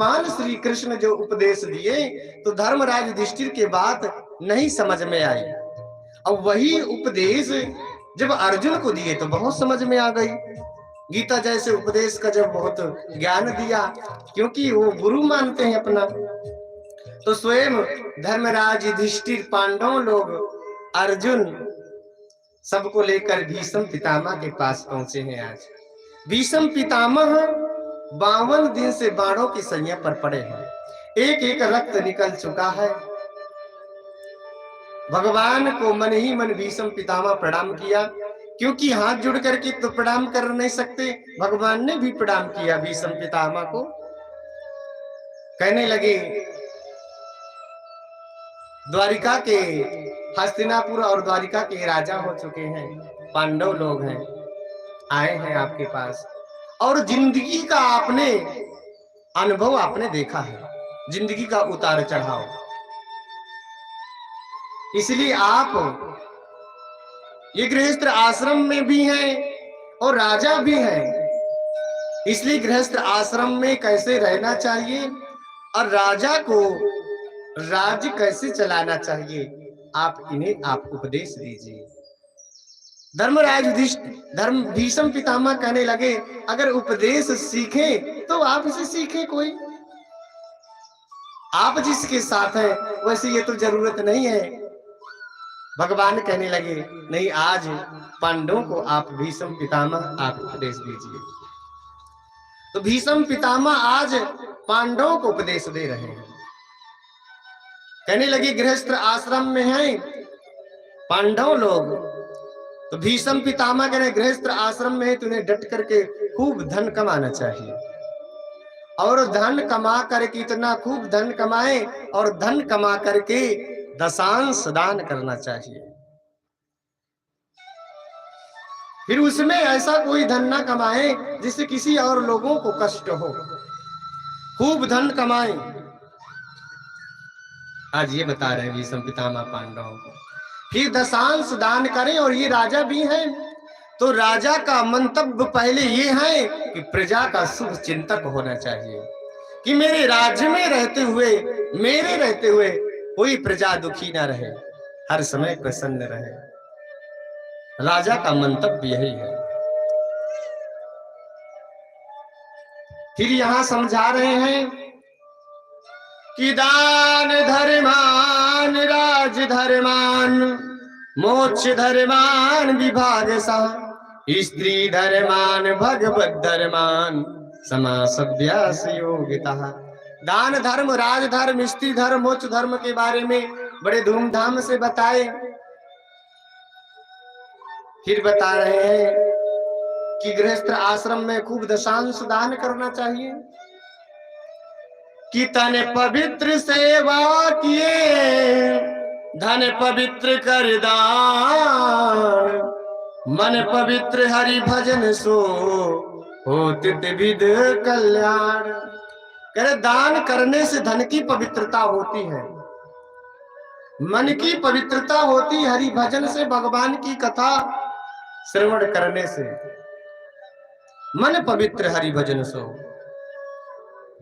पान श्री कृष्ण जो उपदेश दिए तो धर्मराज युधिष्ठिर के बात नहीं समझ में आई। अब वही उपदेश जब अर्जुन को दिए तो बहुत समझ में आ गई। गीता जैसे उपदेश का जब बहुत ज्ञान दिया, क्योंकि वो गुरु मानते हैं अपना। तो स्वयं धर्मराज युधिष्ठिर, पांडव लोग, अर्जुन सबको लेकर भीष्म पितामह के पास पहुंचे हैं। आज भीष्म पितामह 52 दिन से बाणों की सैया पर पड़े हैं, एक एक रक्त निकल चुका है। भगवान को मन ही मन भीष्म पितामह प्रणाम किया, क्योंकि हाथ जुड़ करके तो प्रणाम कर नहीं सकते। भगवान ने भी प्रणाम किया भीष्म पितामह को। कहने लगे, द्वारिका के, हस्तिनापुर और द्वारिका के राजा हो चुके हैं, पांडव लोग हैं, आए हैं आपके पास, और जिंदगी का आपने अनुभव आपने देखा है, जिंदगी का उतार चढ़ाव, इसलिए आप ये गृहस्थ आश्रम में भी हैं और राजा भी हैं। इसलिए गृहस्थ आश्रम में कैसे रहना चाहिए और राजा को राज्य कैसे चलाना चाहिए, आप इन्हें आप उपदेश दीजिए। धर्मराज युधिष्ठिर भीष्म पितामह कहने लगे, अगर उपदेश सीखे तो आप इसे सीखे। कोई आप जिसके साथ है वैसे ये तो जरूरत नहीं है। भगवान कहने लगे, नहीं, आज पांडवों को आप भीष्म पितामह आप उपदेश दीजिए। तो भीष्म पितामह आज पांडवों को उपदेश दे रहे हैं। कहने लगे, गृहस्थ आश्रम में हैं पांडव लोग, तो भीष्म पितामह कह रहे, गृहस्थ आश्रम में है तो उन्हें डट करके खूब धन कमाना चाहिए, और धन कमा करके इतना खूब धन कमाए और धन कमा करके दशांश दान करना चाहिए। फिर उसमें ऐसा कोई धन ना कमाए जिससे किसी और लोगों को कष्ट हो, खूब धन कमाए। आज ये बता रहे हैं भीष्म पितामह पांडवों को। फिर दशांश दान करें, और ये राजा भी हैं, तो राजा का मंतव्य पहले ये है कि प्रजा का शुभ चिंतक होना चाहिए, कि मेरे राज्य में रहते हुए, मेरे रहते हुए कोई प्रजा दुखी ना रहे, हर समय प्रसन्न रहे। राजा का मंतव्य यही है। फिर यहां समझा रहे हैं कि दान धर्मान राज धर्मान मोक्ष धर्मान विभाग सा, स्त्री धर्मान भगवत धर्मान समासभ्यास योगिता। दान धर्म, राज धर्म, स्त्री धर्म, मोक्ष धर्म के बारे में बड़े धूमधाम से बताए। फिर बता रहे हैं कि गृहस्थ आश्रम में खूब दशांश दान करना चाहिए, कि तन पवित्र सेवा किए धन पवित्र कर दान, मन पवित्र हरि भजन सो होत विध कल्याण। कह दान करने से धन की पवित्रता होती है, मन की पवित्रता होती, हरि भजन से, भगवान की कथा श्रवण करने से। मन पवित्र हरि भजन सो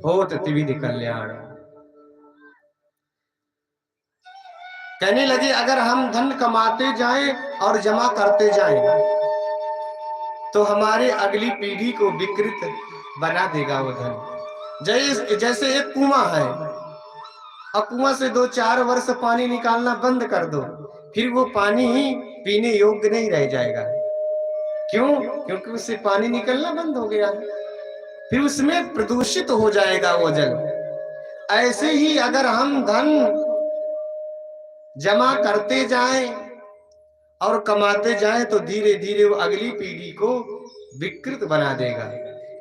होत त्रिविध कल्याण। कहने लगे, अगर हम धन कमाते जाएं और जमा करते जाएं तो हमारे अगली पीढ़ी को विकृत बना देगा वो धन। जैसे एक कुआं है, और कुआं से 2-4 वर्ष पानी निकालना बंद कर दो, फिर वो पानी ही पीने योग्य नहीं रह जाएगा। क्यों? क्योंकि उससे पानी निकलना बंद हो गया, फिर उसमें प्रदूषित हो जाएगा वो जल। ऐसे ही अगर हम धन जमा करते जाएं और कमाते जाएं तो धीरे धीरे वो अगली पीढ़ी को विकृत बना देगा।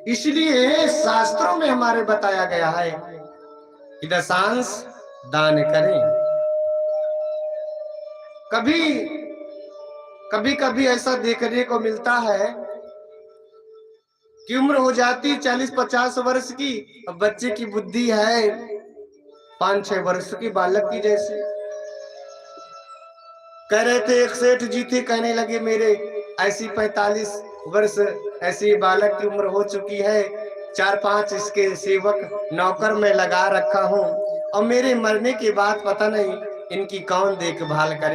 इसलिए शास्त्रों में हमारे बताया गया है कि दशांश दान करें। कभी कभी ऐसा देखने को मिलता है कि उम्र हो जाती 40-50 वर्ष की, अब बच्चे की बुद्धि है 5-6 वर्ष की बालक की जैसे। कह रहे थे, एक सेठ जी थे, कहने लगे, मेरे ऐसी 45 वर्ष ऐसी बालक की उम्र हो चुकी है, 4-5 इसके सेवक नौकर में लगा रखा हूँ और मेरे मरने के बाद पता नहीं इनकी कौन देखभाल करे।